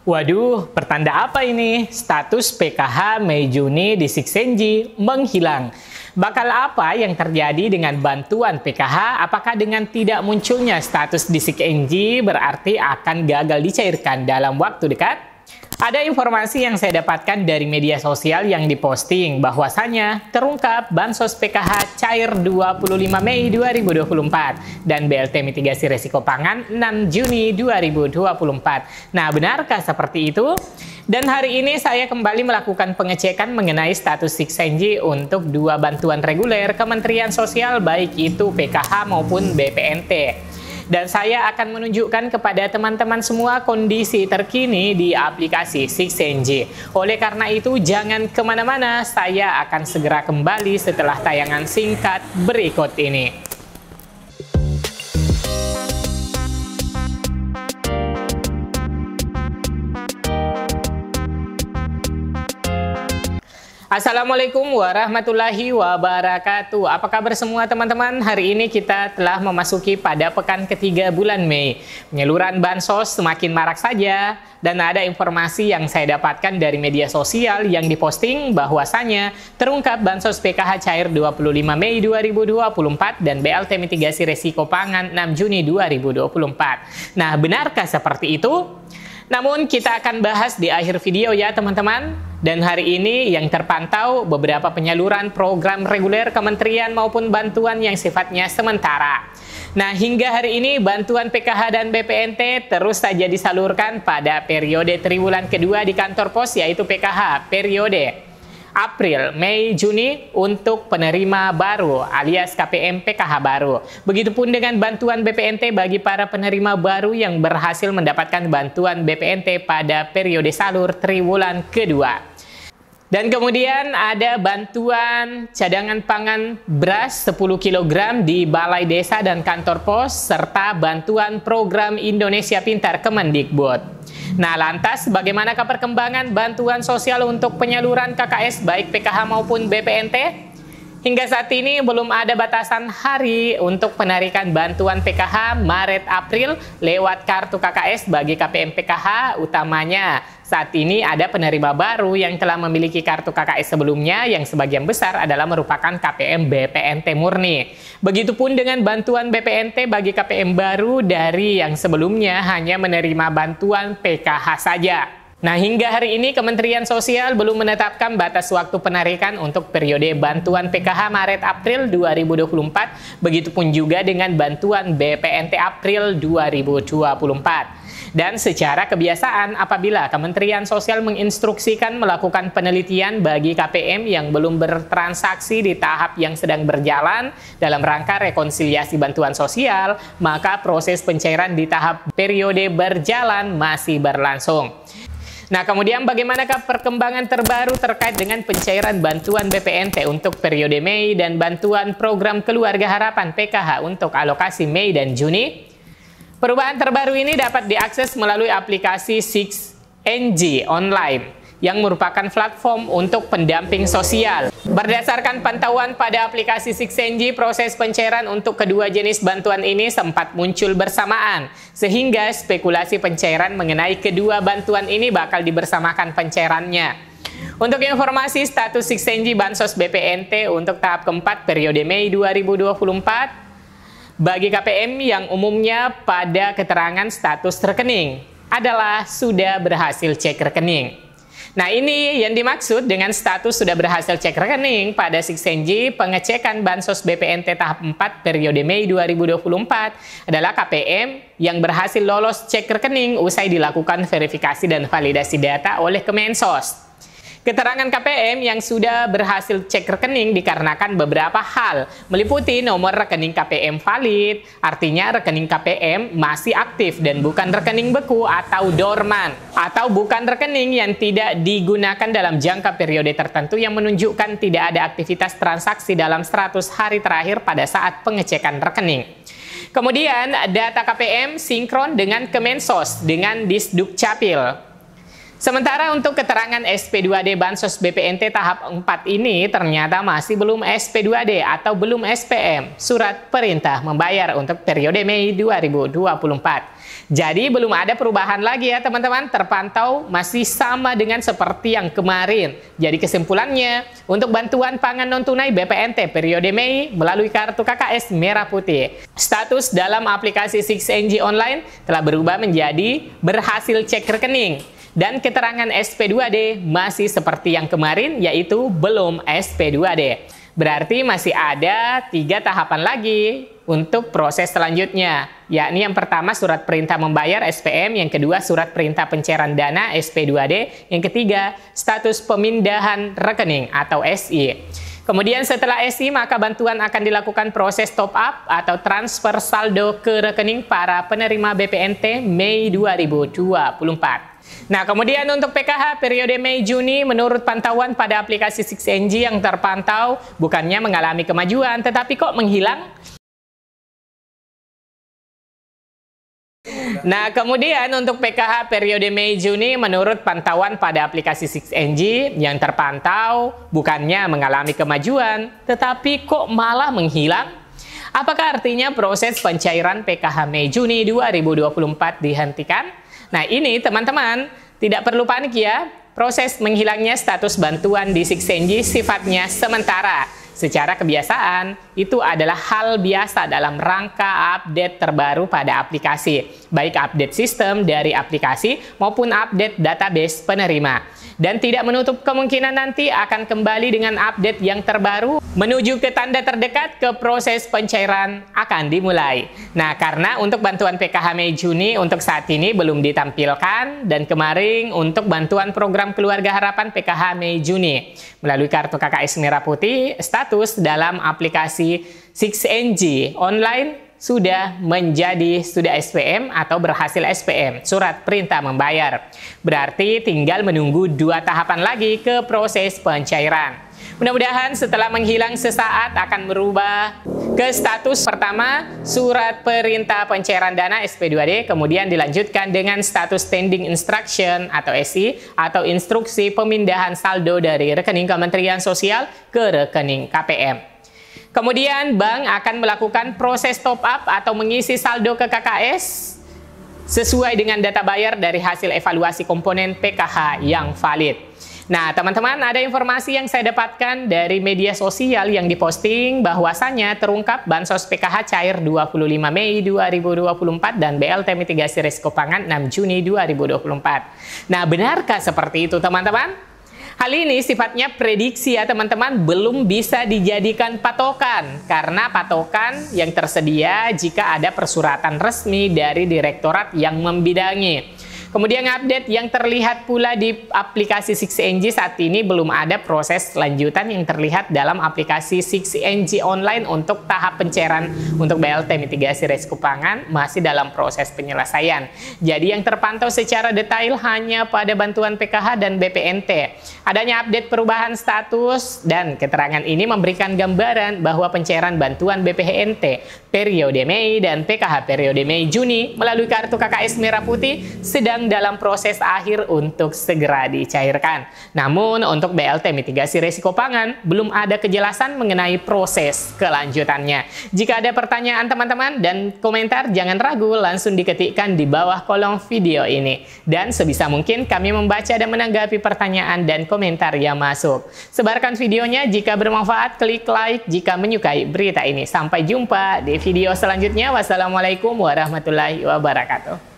Waduh, pertanda apa ini? Status PKH Mei Juni di Sixenji menghilang. Bakal apa yang terjadi dengan bantuan PKH? Apakah dengan tidak munculnya status di Sixenji berarti akan gagal dicairkan dalam waktu dekat? Ada informasi yang saya dapatkan dari media sosial yang diposting bahwasanya terungkap bansos PKH cair 25 Mei 2024 dan BLT mitigasi risiko pangan 6 Juni 2024. Nah, benarkah seperti itu? Dan hari ini saya kembali melakukan pengecekan mengenai status Sixenji untuk dua bantuan reguler Kementerian Sosial baik itu PKH maupun BPNT. Dan saya akan menunjukkan kepada teman-teman semua kondisi terkini di aplikasi Sixenji. Oleh karena itu, jangan kemana-mana, saya akan segera kembali setelah tayangan singkat berikut ini. Assalamualaikum warahmatullahi wabarakatuh. Apa kabar semua teman-teman? Hari ini kita telah memasuki pada pekan ketiga bulan Mei. Penyaluran bansos semakin marak saja. Dan ada informasi yang saya dapatkan dari media sosial yang diposting bahwasanya terungkap bansos PKH cair 25 Mei 2024 dan BLT mitigasi risiko pangan 6 Juni 2024. Nah, benarkah seperti itu? Namun kita akan bahas di akhir video ya teman-teman. Dan hari ini yang terpantau beberapa penyaluran program reguler kementerian maupun bantuan yang sifatnya sementara. Nah, hingga hari ini bantuan PKH dan BPNT terus saja disalurkan pada periode triwulan kedua di kantor pos, yaitu PKH periode April, Mei, Juni untuk penerima baru alias KPM PKH baru. Begitupun dengan bantuan BPNT bagi para penerima baru yang berhasil mendapatkan bantuan BPNT pada periode salur triwulan kedua. Dan kemudian ada bantuan cadangan pangan beras 10 kg di Balai Desa dan kantor pos serta bantuan program Indonesia Pintar Kemendikbud. Nah, lantas bagaimanakah perkembangan bantuan sosial untuk penyaluran KKS baik PKH maupun BPNT? Hingga saat ini belum ada batasan hari untuk penarikan bantuan PKH Maret-April lewat kartu KKS bagi KPM PKH utamanya. Saat ini ada penerima baru yang telah memiliki kartu KKS sebelumnya yang sebagian besar adalah merupakan KPM BPNT murni. Begitupun dengan bantuan BPNT bagi KPM baru dari yang sebelumnya hanya menerima bantuan PKH saja. Nah, hingga hari ini Kementerian Sosial belum menetapkan batas waktu penarikan untuk periode bantuan PKH Maret-April 2024, begitupun juga dengan bantuan BPNT April 2024. Dan secara kebiasaan apabila Kementerian Sosial menginstruksikan melakukan penelitian bagi KPM yang belum bertransaksi di tahap yang sedang berjalan dalam rangka rekonsiliasi bantuan sosial, maka proses pencairan di tahap periode berjalan masih berlangsung. Nah, kemudian bagaimanakah perkembangan terbaru terkait dengan pencairan bantuan BPNT untuk periode Mei dan bantuan program Keluarga Harapan PKH untuk alokasi Mei dan Juni? Perubahan terbaru ini dapat diakses melalui aplikasi Sixenji Online yang merupakan platform untuk pendamping sosial. Berdasarkan pantauan pada aplikasi Sixenji, proses pencairan untuk kedua jenis bantuan ini sempat muncul bersamaan, sehingga spekulasi pencairan mengenai kedua bantuan ini bakal dibersamakan pencairannya. Untuk informasi status Sixenji Bansos BPNT untuk tahap keempat periode Mei 2024, bagi KPM yang umumnya pada keterangan status rekening adalah sudah berhasil cek rekening. Nah, ini yang dimaksud dengan status sudah berhasil cek rekening pada Sixenji. Pengecekan Bansos BPNT tahap 4 periode Mei 2024 adalah KPM yang berhasil lolos cek rekening usai dilakukan verifikasi dan validasi data oleh Kemensos. Keterangan KPM yang sudah berhasil cek rekening dikarenakan beberapa hal, meliputi nomor rekening KPM valid, artinya rekening KPM masih aktif dan bukan rekening beku atau dorman, atau bukan rekening yang tidak digunakan dalam jangka periode tertentu yang menunjukkan tidak ada aktivitas transaksi dalam 100 hari terakhir pada saat pengecekan rekening. Kemudian, data KPM sinkron dengan Kemensos dengan Disdukcapil. Sementara untuk keterangan SP2D Bansos BPNT tahap 4 ini ternyata masih belum SP2D atau belum SPM, Surat Perintah Membayar untuk periode Mei 2024. Jadi belum ada perubahan lagi ya teman-teman, terpantau masih sama dengan seperti yang kemarin. Jadi kesimpulannya, untuk bantuan pangan non-tunai BPNT periode Mei melalui kartu KKS Merah Putih, status dalam aplikasi 6NG Online telah berubah menjadi berhasil cek rekening. Dan keterangan SP2D masih seperti yang kemarin, yaitu belum SP2D. Berarti masih ada 3 tahapan lagi untuk proses selanjutnya, yakni yang pertama surat perintah membayar SPM, yang kedua surat perintah pencairan dana SP2D, yang ketiga status pemindahan rekening atau SI. Kemudian setelah SI maka bantuan akan dilakukan proses top up atau transfer saldo ke rekening para penerima BPNT Mei 2024. Nah, kemudian untuk PKH periode Mei-Juni menurut pantauan pada aplikasi 6NG yang terpantau bukannya mengalami kemajuan, tetapi kok menghilang? Nah, kemudian untuk PKH periode Mei-Juni menurut pantauan pada aplikasi 6NG yang terpantau bukannya mengalami kemajuan, tetapi kok malah menghilang? Apakah artinya proses pencairan PKH Mei-Juni 2024 dihentikan? Nah, ini teman-teman tidak perlu panik ya. Proses menghilangnya status bantuan di 6NG sifatnya sementara. Secara kebiasaan, itu adalah hal biasa dalam rangka update terbaru pada aplikasi, baik update sistem dari aplikasi maupun update database penerima. Dan tidak menutup kemungkinan nanti akan kembali dengan update yang terbaru menuju ke tanda terdekat ke proses pencairan akan dimulai. Nah, karena untuk bantuan PKH Mei-Juni untuk saat ini belum ditampilkan, dan kemarin untuk bantuan program Keluarga Harapan PKH Mei-Juni melalui kartu KKS Merah Putih, status dalam aplikasi 6NG Online sudah SPM atau berhasil SPM, surat perintah membayar. Berarti tinggal menunggu 2 tahapan lagi ke proses pencairan. Mudah-mudahan setelah menghilang sesaat akan berubah ke status pertama surat perintah pencairan dana SP2D, kemudian dilanjutkan dengan status standing instruction atau SI atau instruksi pemindahan saldo dari rekening Kementerian Sosial ke rekening KPM. Kemudian bank akan melakukan proses top up atau mengisi saldo ke KKS sesuai dengan data bayar dari hasil evaluasi komponen PKH yang valid. Nah, teman-teman, ada informasi yang saya dapatkan dari media sosial yang diposting bahwasannya terungkap Bansos PKH cair 25 Mei 2024 dan BLT mitigasi risiko pangan 6 Juni 2024. Nah, benarkah seperti itu, teman-teman? Hal ini sifatnya prediksi ya teman-teman, belum bisa dijadikan patokan karena patokan yang tersedia jika ada persuratan resmi dari direktorat yang membidangi. Kemudian update yang terlihat pula di aplikasi 6NG saat ini belum ada proses lanjutan yang terlihat dalam aplikasi 6NG Online untuk tahap pencairan untuk BLT mitigasi risiko pangan masih dalam proses penyelesaian. Jadi yang terpantau secara detail hanya pada bantuan PKH dan BPNT. Adanya update perubahan status dan keterangan ini memberikan gambaran bahwa pencairan bantuan BPNT periode Mei dan PKH periode Mei-Juni melalui kartu KKS Merah Putih sedang dalam proses akhir untuk segera dicairkan. Namun untuk BLT mitigasi risiko pangan belum ada kejelasan mengenai proses kelanjutannya. Jika ada pertanyaan teman-teman dan komentar, jangan ragu langsung diketikkan di bawah kolom video ini. Dan sebisa mungkin kami membaca dan menanggapi pertanyaan dan komentar yang masuk. Sebarkan videonya jika bermanfaat, klik like jika menyukai berita ini. Sampai jumpa di video selanjutnya. Wassalamualaikum warahmatullahi wabarakatuh.